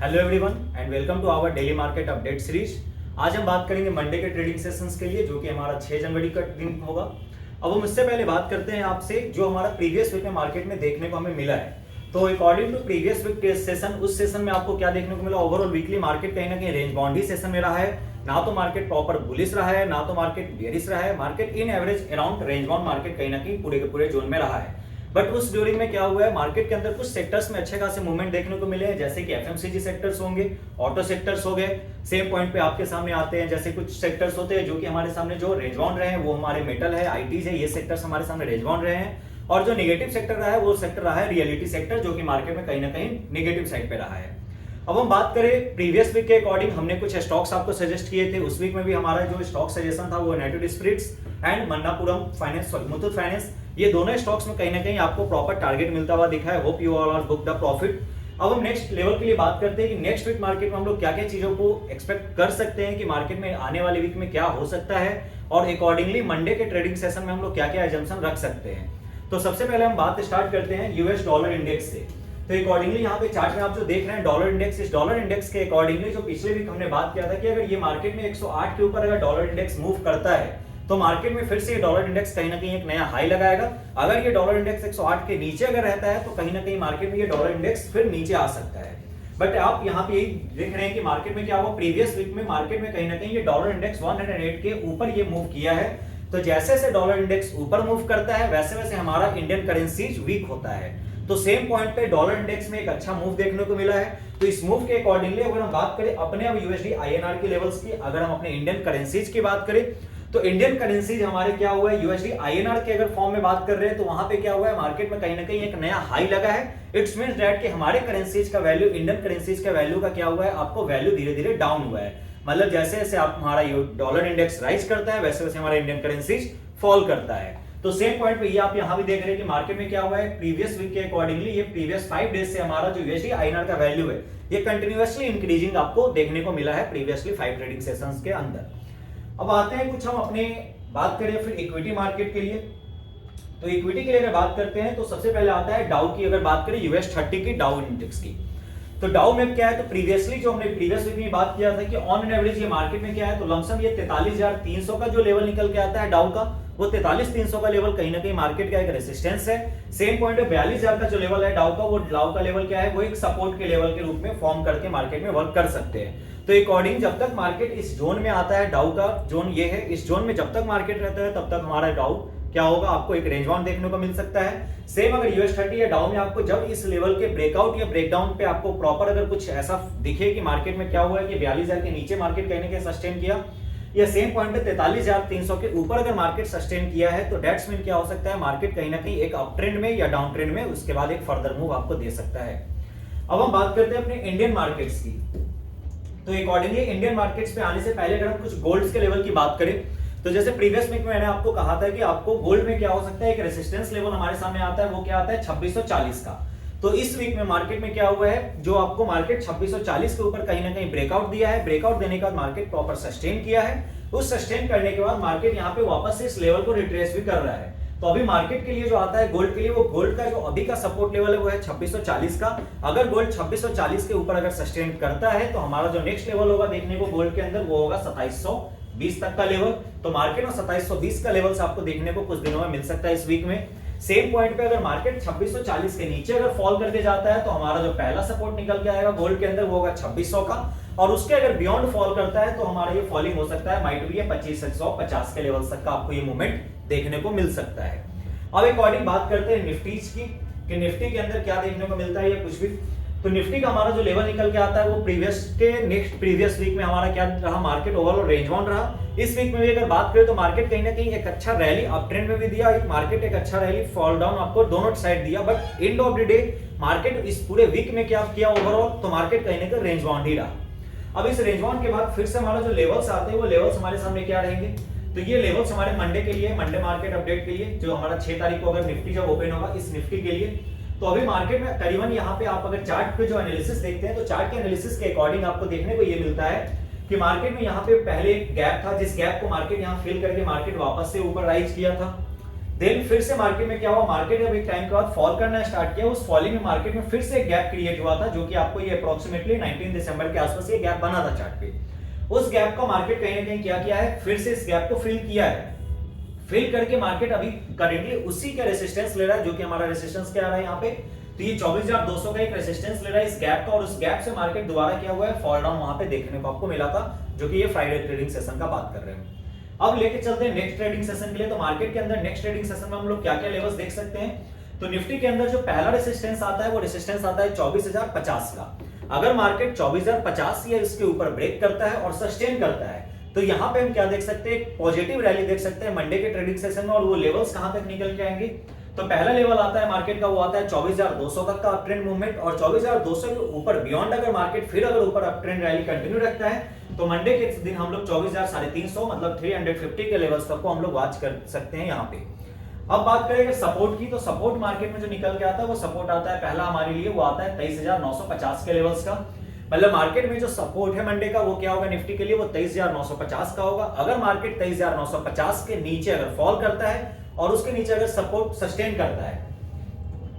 Hello everyone and welcome to our daily market update series. आज हम बात करेंगे मंडे के ट्रेडिंग सेशंस के लिए, जो कि हमारा 6 जनवरी का दिन होगा। अब हम इससे पहले बात करते हैं आपसे जो हमारा प्रीवियस वीक में मार्केट में देखने को हमें मिला है। तो अकॉर्डिंग टू प्रीवियस वीक के सेशन, उस सेशन में आपको क्या देखने को मिला? ओवरऑल वीकली मार्केट कहीं ना कहीं रेंज बाउंड ही सेशन में रहा है। ना तो मार्केट प्रॉपर बुलिश रहा है, ना तो मार्केट बेयरिश रहा है। Market in average around range bound market कहीं ना कहीं पूरे के पूरे जोन में रहा है। बट उस ड्यूरिंग में क्या हुआ है, मार्केट के अंदर कुछ सेक्टर्स में अच्छे खासे मूवमेंट देखने को मिले हैं, जैसे कि एफएमसीजी सेक्टर्स होंगे, ऑटो सेक्टर्स हो गए। सेम पॉइंट पे आपके सामने आते हैं, जैसे कुछ सेक्टर्स होते हैं जो कि हमारे सामने जो रेंज बाउंड रहे हैं, वो हमारे मेटल है, आईटीज है, ये सेक्टर्स हमारे सामने रेंज बाउंड रहे हैं। और जो निगेटिव सेक्टर रहा है वो सेक्टर रहा है रियलिटी सेक्टर, जो कि मार्केट में कहीं ना कहीं निगेटिव साइड पे रहा है। अब हम बात करें प्रीवियस वीक के अकॉर्डिंग, हमने कुछ स्टॉक्स आपको सजेस्ट किए थे। उस वीक में भी हमारा जो स्टॉक सजेशन था वो United Spirits and Manappuram finance, Muthoot finance, ये दोनों स्टॉक्स में कहीं ना कहीं आपको प्रॉपर टारगेट मिलता हुआ दिखा है। Hope you all are book the profit. अब हम नेक्स्ट लेवल के लिए बात करते हैं कि नेक्स्ट वीक मार्केट में हम लोग क्या क्या चीजों को एक्सपेक्ट कर सकते हैं कि मार्केट में आने वाले वीक में क्या हो सकता है, और अकॉर्डिंगली मंडे के ट्रेडिंग सेशन में हम लोग क्या क्या एजम्पशन रख सकते हैं। तो सबसे पहले हम बात स्टार्ट करते हैं यूएस डॉलर इंडेक्स से। तो अकॉर्डिंगली यहाँ पे चार्ट में आप जो देख रहे हैं डॉलर इंडेक्स, इस डॉलर इंडेक्स के अकॉर्डिंगली जो पिछले वीक हमने बात किया था कि अगर ये मार्केट में 108 के ऊपर अगर डॉलर इंडेक्स मूव करता है तो मार्केट में फिर से ये डॉलर इंडेक्स कहीं ना कहीं एक नया हाई लगाएगा। अगर ये डॉलर इंडेक्स 108 के नीचे अगर रहता है तो कहीं ना कहीं मार्केट में ये डॉलर इंडेक्स फिर नीचे आ सकता है। बट आप यहाँ पे यही देख रहे हैं कि मार्केट में क्या हुआ, प्रीवियस वीक में मार्केट में कहीं ना कहीं ये डॉलर इंडेक्स 108 के ऊपर ये मूव किया है। तो जैसे जैसे डॉलर इंडेक्स ऊपर मूव करता है वैसे वैसे हमारा इंडियन करेंसी वीक होता है। तो सेम पॉइंट पे डॉलर इंडेक्स में एक अच्छा मूव देखने को मिला है। तो इस मूव के अकॉर्डिंगली अगर हम बात करें अपने अब यूएसडी आईएनआर के लेवल्स की, अगर हम अपने इंडियन करेंसीज की बात करें तो इंडियन करेंसीज हमारे क्या हुआ है, यूएसडी आईएनआर के अगर फॉर्म में बात कर रहे हैं तो वहां पे क्या हुआ है, मार्केट में कहीं ना कहीं एक नया हाई लगा है। इट्स मींस दैट कि हमारे करेंसीज का वैल्यू, इंडियन करेंसीज का वैल्यू का क्या हुआ है, आपको वैल्यू धीरे धीरे डाउन हुआ है। मतलब जैसे जैसे आप हमारा डॉलर इंडेक्स राइज करता है वैसे वैसे हमारा इंडियन करेंसीज फॉल करता है। तो सेम पॉइंट पे ये आप यहां भी देख रहे हैं कि मार्केट में क्या हुआ है, प्रीवियस वीक के अकॉर्डिंगली ये प्रीवियस 5 डेज से हमारा जो यूएसडी आईएनआर का वैल्यू है ये कंटिन्यूअसली इंक्रीजिंग आपको देखने को मिला है प्रीवियसली 5 ट्रेडिंग सेशंस के अंदर। अब आते हैं कुछ हम अपने बात करें फिर इक्विटी मार्केट के लिए। तो इक्विटी के लिए अगर बात करते हैं तो सबसे पहले आता है डाउ की, अगर बात करें यूएस 30 की डाउ इंडेक्स की। तो डाउ में क्या है, तो प्रीवियसली जो हमने प्रीवियस वीक में बात किया था कि ऑन एन एवरेज ये मार्केट में क्या है, तो लमसम ये 43,300 का जो लेवल निकल के आता है डाउ का, वो 43,300 का लेवल कहीं ना कहीं मार्केट का एक रेजिस्टेंस है। सेम पॉइंट पे 42,000 का जो लेवल है डाउ का, वो डाउ का लेवल क्या है, वो एक सपोर्ट के लेवल के रूप में फॉर्म करके मार्केट में वर्क कर सकते हैं। तो अकॉर्डिंग जब तक मार्केट इस जोन में आता है, डाउ का जोन ये है, इस जोन में जब तक मार्केट रहता है तब तक हमारा डाउ क्या होगा, आपको एक रेंज बाउंड देखने को मिल सकता है। सेम अगर यूएस 30 या डाउ में आपको जब इस लेवल के ब्रेकआउट या ब्रेकडाउन पे आपको प्रॉपर अगर कुछ ऐसा दिखे कि मार्केट में क्या हुआ है कि 42,000 के नीचे मार्केट कहीं ना कहीं सस्टेन किया, या सेम पॉइंट पे 43,300 के ऊपर अगर मार्केट सस्टेन किया है, तो दैट्स मीन क्या हो सकता है, मार्केट कहीं ना कहीं एक अप ट्रेंड में या डाउन ट्रेंड में उसके बाद एक फर्दर मूव आपको दे सकता है। अब हम बात करते हैं अपने इंडियन मार्केट्स की। तो अकॉर्डिंगली इंडियन मार्केट्स पे आने से पहले अगर हम कुछ गोल्ड्स के लेवल की बात करें, तो जैसे प्रीवियस वीक में मैंने आपको कहा था कि आपको गोल्ड में क्या हो सकता है, एक रेजिस्टेंस लेवल हमारे सामने आता है, वो क्या आता है 2640 का। तो इस वीक में मार्केट में क्या हुआ है, जो आपको मार्केट 2640 के ऊपर कहीं ना कहीं ब्रेकआउट दिया है। ब्रेकआउट देने के बाद मार्केट प्रॉपर सस्टेन किया है। उस सस्टेन करने के बाद मार्केट यहाँ पे वापस से इस लेवल को रिट्रेस भी कर रहा है। तो अभी मार्केट के लिए जो आता है गोल्ड के लिए, वो गोल्ड का जो अभी का सपोर्ट लेवल है वो है 2640 का। अगर गोल्ड 2640 के ऊपर अगर सस्टेन करता है तो हमारा जो नेक्स्ट लेवल होगा देखने को गोल्ड के अंदर, वो होगा 2720 तक का लेवल। तो मार्केट में 2720 का लेवल आपको देखने को कुछ दिनों में मिल सकता है इस वीक में। सेम पॉइंट पे अगर मार्केट 2640 के नीचे अगर फॉल करके जाता है तो हमारा जो पहला सपोर्ट निकल के आएगा गोल्ड के अंदर वो होगा 2600 का, और उसके अगर बियॉन्ड फॉल करता है तो हमारा ये फॉलिंग हो सकता है, माइट भी 2550 के लेवल तक का आपको ये मूवमेंट देखने को मिल सकता है। अब अकॉर्डिंग बात करते हैं निफ्टीज की कि निफ्टी के अंदर क्या देखने को मिलता है या कुछ भी। तो निफ्टी का हमारा जो लेवल निकल के आता है वो प्रीवियस वीक में हमारा क्या रहा, मार्केट ओवरऑल रेंज बाउंड रहा। इस वीक में भी अगर बात करें तो मार्केट कहीं ना कहीं एक अच्छा रैली अप ट्रेंड में भी दिया, एक मार्केट एक अच्छा रैली फॉल डाउन आपको दोनों साइड दिया। But end of the day market इस पूरे वीक में क्या किया ओवरऑल, तो मार्केट कहीं ना कहीं रेंज बाउंड ही रहा। अब इस रेंज बाउंड के बाद फिर से हमारा जो लेवल्स आते हैं वो लेवल्स हमारे सामने क्या रहेंगे, तो ये लेवल्स हमारे मंडे के लिए, मंडे मार्केट अपडेट के लिए, जो हमारा 6 तारीख को अगर निफ्टी जब ओपन होगा इस निफ्टी के लिए, तो अभी मार्केट में करीबन यहाँ पे आप अगर चार्ट पे जो एनालिसिस देखते हैं तो चार्ट के एनालिसिस के अकॉर्डिंग आपको देखने को ये मिलता है कि मार्केट में यहाँ पे पहले एक गैप था, जिस गैप को मार्केट यहाँ फिल करके मार्केट वापस से ऊपर राइज किया था। देन फिर से मार्केट में क्या हुआ, मार्केट जब एक टाइम के बाद फॉल करना स्टार्ट किया, उस फॉलिंग में मार्केट में फिर से एक गैप क्रिएट हुआ था, जो कि आपको ये अप्रोक्सीमेटली 19 दिसंबर के आसपास ये गैप बना था चार्ट पे। उस गैप को मार्केट कहीं ना कहीं क्या किया है, फिर से इस गैप को फिल किया है। फिल करके मार्केट अभी करेंटली उसी का रेसिस्टेंस ले रहा है, जो कि हमारा रेसिस्टेंस क्या आ रहा है यहाँ पे, तो ये 24,200 का एक रेसिस्टेंस ले रहा है इस गैप का, और उस गैप से मार्केट दोबारा क्या हुआ है, फॉल डाउन वहां पे देखने को आपको मिला था, जो कि ये फ्राइडे ट्रेडिंग सेशन का बात कर रहे हैं। अब लेके चलते हैं नेक्स्ट ट्रेडिंग सेशन के लिए। तो मार्केट के अंदर नेक्स्ट ट्रेडिंग सेशन में हम लोग क्या क्या लेवल्स देख सकते हैं। तो निफ्टी के अंदर जो पहला रेसिस्टेंस आता है वो रेसिस्टेंस आता है 24,050 का। अगर मार्केट 24,050 या इसके ऊपर ब्रेक करता है और सस्टेन करता है, तो यहां पे हम क्या देख सकते हैं, पॉजिटिव रैली देख सकते हैं मंडे के ट्रेडिंग सेशन में। और वो लेवल्स कहां तक निकल के आएंगे, तो पहला लेवल आता है मार्केट का, वो आता है 24,200 तक का अप ट्रेंड मूवमेंट, और 24,200 के ऊपर बियॉन्ड अगर मार्केट फिर अगर ऊपर अप ट्रेंड रैली कंटिन्यू रखता है, तो मंडे के दिन हम लोग 24,350 मतलब 350 के लेवल्स तक को हम लोग वॉच कर सकते हैं यहाँ पे। अब बात करेंगे सपोर्ट की, तो सपोर्ट मार्केट में जो निकल के आता है वो सपोर्ट आता है पहला हमारे लिए, वो आता है 23,950 के लेवल्स का। मतलब मार्केट में जो सपोर्ट है मंडे का वो क्या होगा निफ्टी के लिए, वो 23,950 का होगा। अगर मार्केट 23,950 के नीचे अगर फॉल करता है और उसके नीचे अगर सपोर्ट सस्टेन करता है,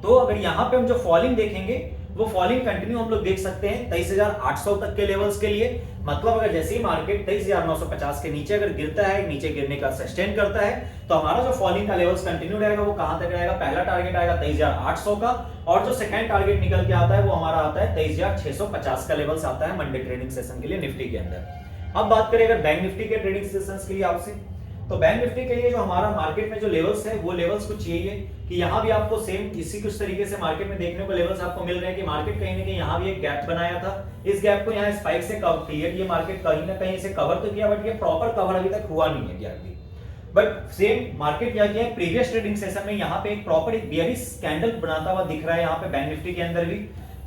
तो अगर यहां पे हम जो फॉलिंग देखेंगे वो फॉलिंग कंटिन्यू हम लोग देख सकते हैं 23,800 तक के लेवल्स के लिए। मतलब अगर जैसे ही मार्केट 23,950 के नीचे अगर गिरता है, नीचे गिरने का सस्टेन करता है, तो हमारा जो फॉलिंग का लेवल्स कंटिन्यू रहेगा वो कहां तक रहेगा, पहला टारगेट आएगा 23,800 का, और जो सेकंड टारगेट निकल के आता है वो हमारा आता है 23,650 का लेवल्स आता है मंडे ट्रेडिंग सेशन के लिए निफ्टी के अंदर। अब बात करें अगर बैंक निफ्टी के ट्रेडिंग सेशंस के लिए आपसे, तो बैंक निफ्टी के लिए जो हमारा मार्केट में जो लेवल्स है वो लेवल्स कुछ यही है कि यहाँ भी आपको सेम इसी कुछ तरीके से मार्केट में देखने को लेवल्स आपको मिल रहे हैं कि मार्केट कहीं ना कहीं यहाँ भी एक गैप बनाया था, इस गैप को यहाँ स्पाइक से क्लियर ये मार्केट कहीं ना कहीं से कवर तो किया, बट ये प्रॉपर कवर अभी तक हुआ नहीं है गैप भी। बट सेम मार्केट क्या किया है, प्रीवियस ट्रेडिंग सेशन में यहाँ पे एक प्रॉपर एक बेयरिश कैंडल बनाता हुआ दिख रहा है यहाँ पे बैंक निफ्टी के अंदर भी।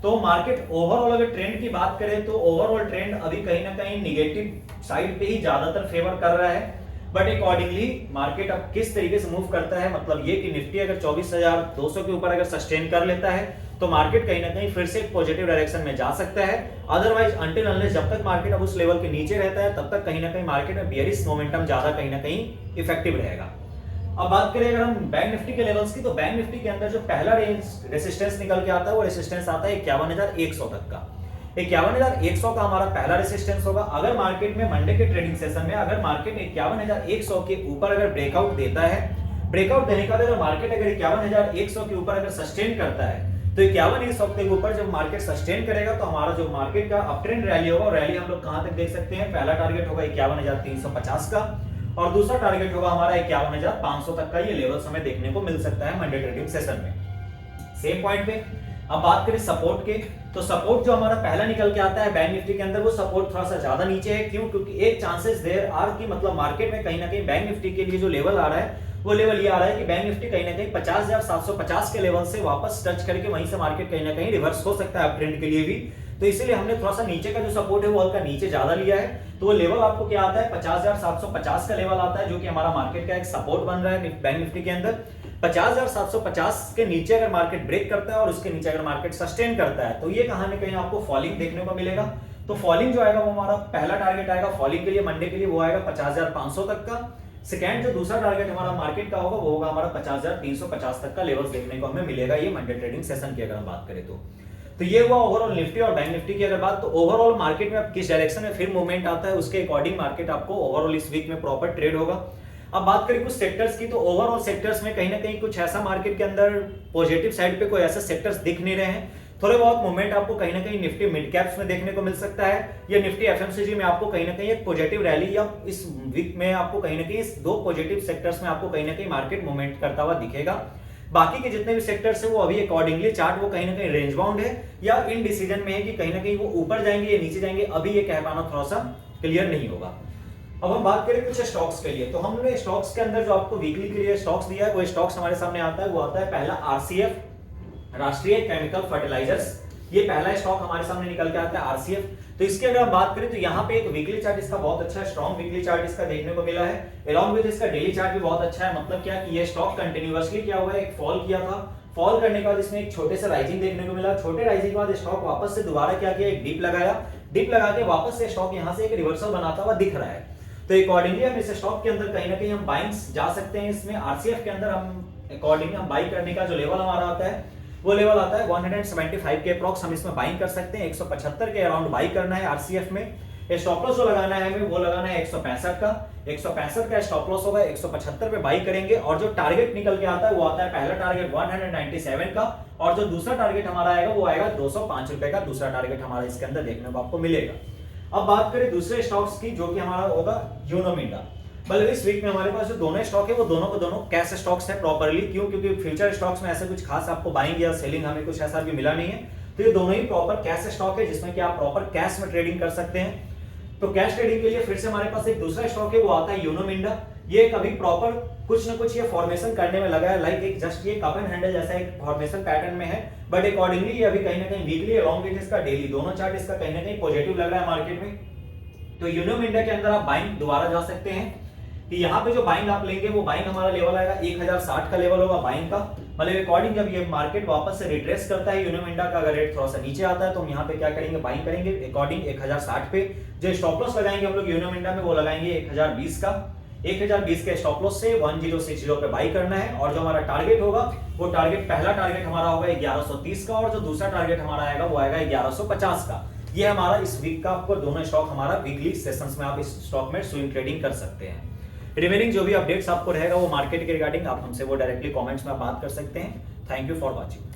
तो मार्केट ओवरऑल अगर ट्रेंड की बात करें तो ओवरऑल ट्रेंड अभी कहीं ना कहीं निगेटिव साइड पे ही ज्यादातर फेवर कर रहा है। बट अकॉर्डिंगली मार्केट अब किस तरीके से मूव करता है, मतलब ये कि निफ्टी अगर 24,200 के ऊपर अगर सस्टेन कर लेता है तो मार्केट कहीं ना कहीं फिर से पॉजिटिव डायरेक्शन में जा सकता है। अदरवाइज अनटिल अनलेस जब तक मार्केट अब उस लेवल के नीचे रहता है तब तक कहीं ना कहीं मार्केट में बेयरिश मोमेंटम ज्यादा कहीं ना कहीं इफेक्टिव रहेगा। अब बात करें अगर हम बैंक निफ्टी के लेवल्स की, तो बैंक निफ्टी के अंदर जो पहला रेसिस्टेंस निकल के आता है वो रेसिस्टेंस आता है 51,100 तक का। 51,100 का हमारा पहला रेसिस्टेंस होगा। अगर मार्केट में मंडे के ट्रेडिंग सेशन में अगर मार्केट 51,100 के ऊपर अगर ब्रेकआउट देता है, ब्रेकआउट देने के बाद अगर मार्केट अगर 51,100 के ऊपर अगर सस्टेन करता है, तो 51,100 के ऊपर जब मार्केट सस्टेन करेगा तो हमारा जो मार्केट का अप ट्रेंड रैली होगा, रैली हम लोग कहां तक देख सकते हैं, पहला टारगेट होगा 51,350 का, और दूसरा टारगेट होगा हमारा 51,500 तक का। ये लेवल्स हमें देखने को मिल सकता है मंडे ट्रेडिंग सेशन में सेम पॉइंट पे। अब बात करें सपोर्ट के, तो सपोर्ट जो हमारा पहला निकल के आता है बैंक निफ्टी के अंदर वो सपोर्ट थोड़ा सा ज्यादा नीचे है। क्यों? क्योंकि एक चांसेस देयर आर की मतलब मार्केट में कहीं ना कहीं बैंक निफ्टी के लिए जो लेवल आ रहा है वो लेवल ये आ रहा है कि बैंक निफ्टी कहीं ना कहीं 50,750 के लेवल से वापस टच करके वहीं से मार्केट कहीं ना कहीं रिवर्स हो सकता है अप ट्रेंड के लिए भी। तो इसीलिए हमने थोड़ा सा नीचे का जो सपोर्ट है वो हल्का नीचे ज्यादा लिया है। तो वो लेवल आपको क्या आता है, 50,750 का लेवल आता है, जो कि हमारा मार्केट का एक सपोर्ट बन रहा है बैंक निफ्टी के अंदर। 50,750 के नीचे अगर मार्केट ब्रेक करता है और उसके नीचे अगर मार्केट सस्टेन करता है तो ये कहां ना कहीं आपको फॉलिंग देखने को मिलेगा। तो फॉलिंग जो आएगा वो हमारा पहला टारगेट आएगा फॉलिंग के लिए मंडे के लिए, वो आएगा 50,500 तक का। सेकंड जो दूसरा टारगेट हमारा मार्केट का होगा वो होगा हमारा 50,350 तक का लेवल्स देखने को हमें मिलेगा ये मंडे ट्रेडिंग सेशन की अगर हम बात करें तो ये हुआ ओवरऑल निफ्टी और बैंक निफ्टी की अगर बात। तो ओवरऑल मार्केट में किस डायरेक्शन में फिर मूवमेंट आता है उसके अकॉर्डिंग मार्केट आपको ओवरऑल इस वीक में प्रॉपर ट्रेड होगा। अब बात करें कुछ सेक्टर्स की, तो ओवरऑल सेक्टर्स में कहीं ना कहीं कुछ ऐसा मार्केट के अंदर पॉजिटिव साइड पे कोई ऐसा सेक्टर्स दिख नहीं रहे हैं। थोड़े बहुत मूवमेंट आपको कहीं ना कहीं निफ्टी मिड कैप्स में देखने को मिल सकता है, या निफ्टी एफएमसीजी में आपको कहीं ना कहीं एक पॉजिटिव रैली, या इस वीक में आपको कहीं ना कहीं इस दो पॉजिटिव सेक्टर्स में आपको कहीं ना कहीं मार्केट मूवमेंट करता हुआ दिखेगा। बाकी के जितने भी सेक्टर्स है वो अभी अकॉर्डिंगली चार्ट वो कहीं ना कहीं रेंज बाउंड है या इन डिसीजन में है कि कहीं ना कहीं वो ऊपर जाएंगे या नीचे जाएंगे, अभी ये कह पाना थोड़ा सा क्लियर नहीं होगा। अब हम बात करें कुछ स्टॉक्स के लिए, तो हमने स्टॉक्स के अंदर जो आपको वीकली के लिए स्टॉक्स दिया है वो स्टॉक्स हमारे सामने आता है, वो आता है पहला आरसीएफ, राष्ट्रीय केमिकल फर्टिलाइजर्स। ये पहला स्टॉक हमारे सामने निकल के आता है आरसीएफ। तो इसकी अगर हम बात करें तो यहाँ पे एक वीकली चार्ट इसका बहुत अच्छा स्ट्रॉन्ग वीकली चार्ट इसका देखने को मिला है, अलॉन्ग विद इसका डेली चार्ट भी बहुत अच्छा है। मतलब क्या कि ये स्टॉक कंटिन्यूअसली क्या हुआ है, एक फॉल किया था, फॉल करने के बाद इसमें एक छोटे से राइजिंग देखने को मिला, छोटे राइजिंग के बाद स्टॉक वापस से दोबारा क्या किया, एक डीप लगाया, डीप लगा के वापस से स्टॉक यहाँ से एक रिवर्सल बनाता हुआ दिख रहा है। तो अकॉर्डिंगली हम इस स्टॉक के अंदर कहीं ना कहीं हम बाइंग्स जा सकते हैं। इसमें आरसीएफ के अंदर हम अकॉर्डिंगली हम बाई करने का जो लेवल हमारा आता है वो लेवल आता है 175 के अप्रॉक्स हम इसमें बाइंग कर सकते हैं। 175 के अराउंड बाई करना है आरसीएफ में। स्टॉप लॉस जो लगाना है हमें वो लगाना है 165 का। 165 का स्टॉप लॉस होगा, 175 पे बाई करेंगे और जो टारगेट निकल के आता है वो आता है पहला टारगेट 197 का और जो दूसरा टारगेट हमारा आएगा वो आएगा 205 रुपए का। दूसरा टारगेट हमारा इसके अंदर देखने को आपको मिलेगा। अब बात करें दूसरे स्टॉक्स की जो कि हमारा होगा यूनो मिंडा। मतलब इस वीक में हमारे पास जो दोनों स्टॉक है वो दोनों को दोनों कैश स्टॉक्स है प्रॉपरली। क्यों? क्योंकि फ्यूचर स्टॉक्स में ऐसा कुछ खास आपको बाइंग या सेलिंग हमें कुछ ऐसा भी मिला नहीं है। तो ये दोनों ही प्रॉपर कैश स्टॉक है जिसमें कि आप प्रॉपर कैश में ट्रेडिंग कर सकते हैं। तो कैश ट्रेडिंग के लिए फिर से हमारे पास एक दूसरा स्टॉक है वो आता है यूनो मिंडा। ये कभी प्रॉपर कुछ ना कुछ ये फॉर्मेशन करने में लगा है, लाइक एक जस्ट ये कप एंड हैंडल जैसा एक फॉर्मेशन पैटर्न में है। बट अकॉर्डिंगली ये अभी कहीं ना कहीं वीकली अलोंग विद इसका डेली दोनों चार्ट इसका कहीं ना कहीं पॉजिटिव लग रहा है मार्केट में। तो यूनो मिंडा के अंदर आप बाइंग दोबारा जा सकते हैं कि यहाँ पे जो बाइंग आप लेंगे वो बाइंग हमारा लेवल आएगा 1060 का लेवल होगा बाइंग का। मतलब अकॉर्डिंग जब ये मार्केट वापस से रिट्रेस करता है यूनो मिंडा का अगर रेट थोड़ा सा नीचे आता है तो हम यहाँ पे क्या करेंगे बाइंग करेंगे अकॉर्डिंग 1060 पे। जो स्टॉप लॉस लगाएंगे हम लोग यूनो मिंडा में वो लगाएंगे 1020 का। 1020 के स्टॉप लॉस से 1060 पे बाई करना है और जो हमारा टारगेट होगा वो टारगेट पहला टारगेट हमारा होगा 1130 का और जो दूसरा टारगेट हमारा आएगा वो आएगा 1150 का। ये हमारा इस वीक का आपको दोनों स्टॉक हमारा वीकली सेशंस में आप इस स्टॉक में स्विंग ट्रेडिंग कर सकते हैं। रिमेनिंग जो भी अपडेट्स आपको रहेगा वो मार्केट के रिगार्डिंग आप हमसे वो डायरेक्टली कमेंट्स में आप बात कर सकते हैं। Thank you for watching.